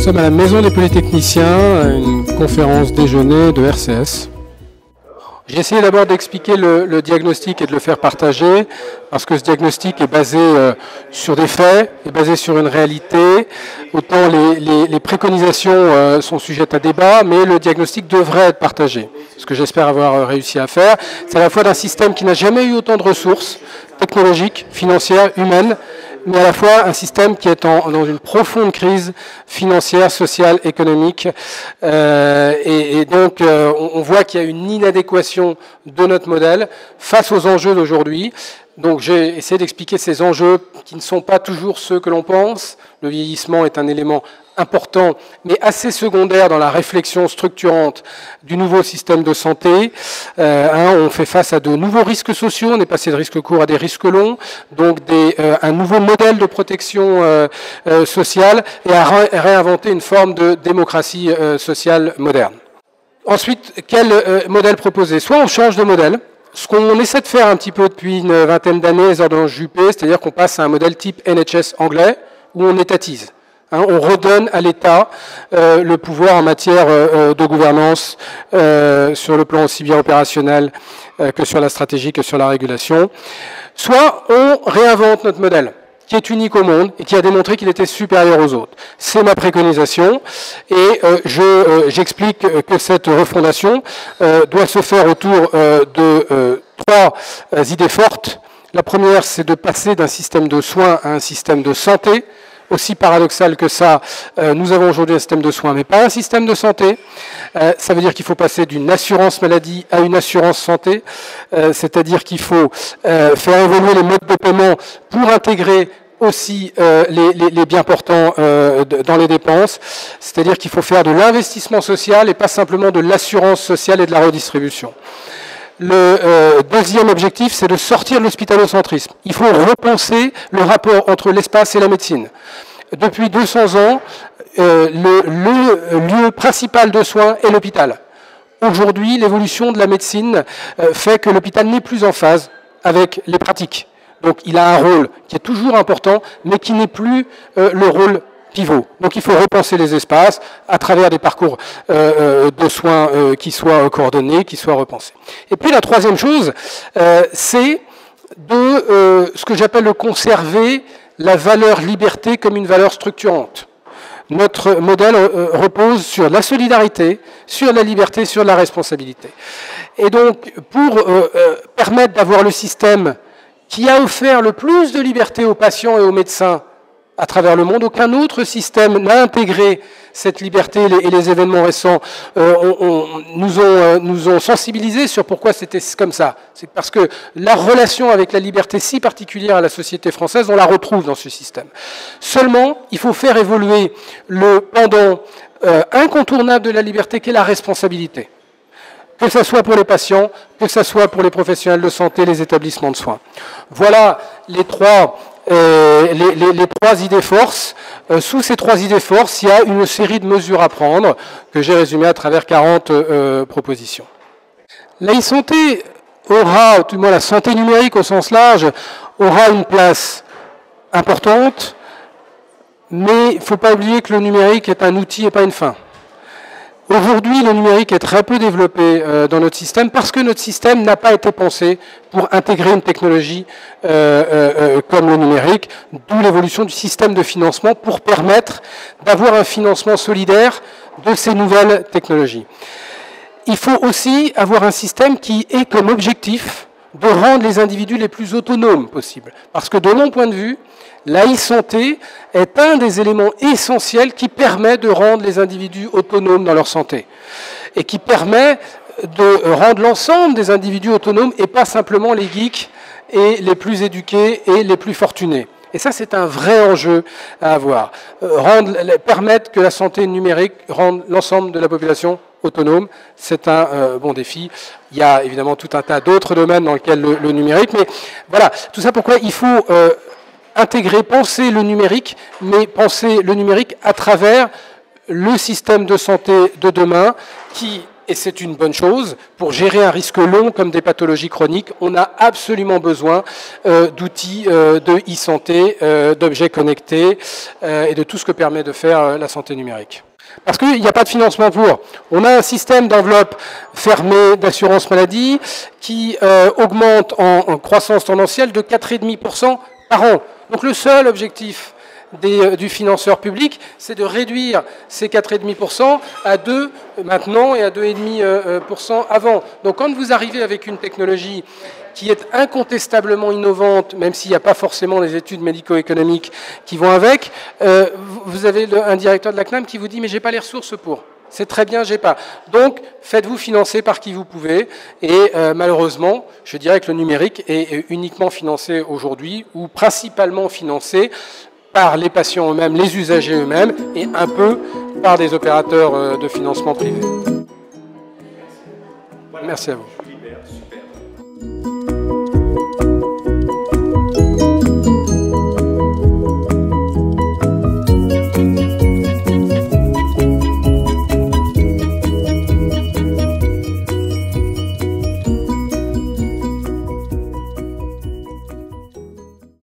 sommes à la Maison des Polytechniciens, à une conférence déjeuner de RCS. J'ai essayé d'abord d'expliquer le diagnostic et de le faire partager, parce que ce diagnostic est basé sur des faits, est basé sur une réalité. Autant les préconisations sont sujettes à débat, mais le diagnostic devrait être partagé. Ce que j'espère avoir réussi à faire, c'est à la fois d'un système qui n'a jamais eu autant de ressources technologiques, financières, humaines, mais à la fois un système qui est dans une profonde crise financière, sociale, économique. Et donc, on voit qu'il y a une inadéquation de notre modèle face aux enjeux d'aujourd'hui. Donc, j'ai essayé d'expliquer ces enjeux qui ne sont pas toujours ceux que l'on pense. Le vieillissement est un élément important, mais assez secondaire dans la réflexion structurante du nouveau système de santé. On fait face à de nouveaux risques sociaux, on est passé de risques courts à des risques longs, donc un nouveau modèle de protection sociale et à réinventer une forme de démocratie sociale moderne. Ensuite, quel modèle proposer? Soit on change de modèle, ce qu'on essaie de faire un petit peu depuis une vingtaine d'années, les ordonnances Juppé, c'est-à-dire qu'on passe à un modèle type NHS anglais, où on étatise. On redonne à l'État le pouvoir en matière de gouvernance sur le plan aussi bien opérationnel que sur la stratégie, que sur la régulation. Soit on réinvente notre modèle, qui est unique au monde et qui a démontré qu'il était supérieur aux autres. C'est ma préconisation et j'explique que cette refondation doit se faire autour de trois idées fortes. La première, c'est de passer d'un système de soins à un système de santé. Aussi paradoxal que ça, nous avons aujourd'hui un système de soins, mais pas un système de santé. Ça veut dire qu'il faut passer d'une assurance maladie à une assurance santé, c'est-à-dire qu'il faut faire évoluer les modes de paiement pour intégrer aussi les biens portants dans les dépenses, c'est-à-dire qu'il faut faire de l'investissement social et pas simplement de l'assurance sociale et de la redistribution. Le deuxième objectif, c'est de sortir de l'hospitalocentrisme. Il faut repenser le rapport entre l'espace et la médecine. Depuis 200 ans, le lieu principal de soins est l'hôpital. Aujourd'hui, l'évolution de la médecine fait que l'hôpital n'est plus en phase avec les pratiques. Donc il a un rôle qui est toujours important, mais qui n'est plus le rôle pivot. Donc il faut repenser les espaces à travers des parcours de soins qui soient coordonnés, qui soient repensés. Et puis la troisième chose, c'est de ce que j'appelle de conserver la valeur liberté comme une valeur structurante. Notre modèle repose sur la solidarité, sur la liberté, sur la responsabilité. Et donc pour permettre d'avoir le système qui a offert le plus de liberté aux patients et aux médecins à travers le monde, aucun autre système n'a intégré cette liberté et les événements récents nous ont sensibilisés sur pourquoi c'était comme ça. C'est parce que la relation avec la liberté si particulière à la société française, on la retrouve dans ce système. Seulement, il faut faire évoluer le pendant incontournable de la liberté qu'est la responsabilité. Que ce soit pour les patients, que ce soit pour les professionnels de santé, les établissements de soins. Voilà les trois idées forces. Sous ces trois idées forces, il y a une série de mesures à prendre que j'ai résumées à travers 40 propositions. La e-santé aura, tout du moins la santé numérique au sens large, aura une place importante, mais il ne faut pas oublier que le numérique est un outil et pas une fin. Aujourd'hui, le numérique est très peu développé dans notre système parce que notre système n'a pas été pensé pour intégrer une technologie comme le numérique, d'où l'évolution du système de financement pour permettre d'avoir un financement solidaire de ces nouvelles technologies. Il faut aussi avoir un système qui ait comme objectif de rendre les individus les plus autonomes possibles. Parce que de mon point de vue, la e-santé est un des éléments essentiels qui permet de rendre les individus autonomes dans leur santé et qui permet de rendre l'ensemble des individus autonomes et pas simplement les geeks et les plus éduqués et les plus fortunés. Et ça, c'est un vrai enjeu à avoir. Permettre que la santé numérique rende l'ensemble de la population autonome, c'est un bon défi. Il y a évidemment tout un tas d'autres domaines dans lesquels le numérique, mais voilà, tout ça pourquoi il faut intégrer, penser le numérique, mais penser le numérique à travers le système de santé de demain qui et c'est une bonne chose, pour gérer un risque long comme des pathologies chroniques, on a absolument besoin d'outils de e-santé, d'objets connectés et de tout ce que permet de faire la santé numérique. Parce qu'il n'y a pas de financement pour. On a un système d'enveloppe fermée d'assurance maladie qui augmente en croissance tendancielle de 4,5% par an. Donc le seul objectif du financeur public, c'est de réduire ces 4,5% à 2 maintenant et à 2,5% avant. Donc quand vous arrivez avec une technologie qui est incontestablement innovante, même s'il n'y a pas forcément des études médico-économiques qui vont avec, vous avez un directeur de la CNAM qui vous dit « mais j'ai pas les ressources pour ». C'est très bien, j'ai pas. Donc, faites-vous financer par qui vous pouvez. Et malheureusement, je dirais que le numérique est uniquement financé aujourd'hui, ou principalement financé par les patients eux-mêmes, les usagers eux-mêmes, et un peu par des opérateurs de financement privés. Merci à vous.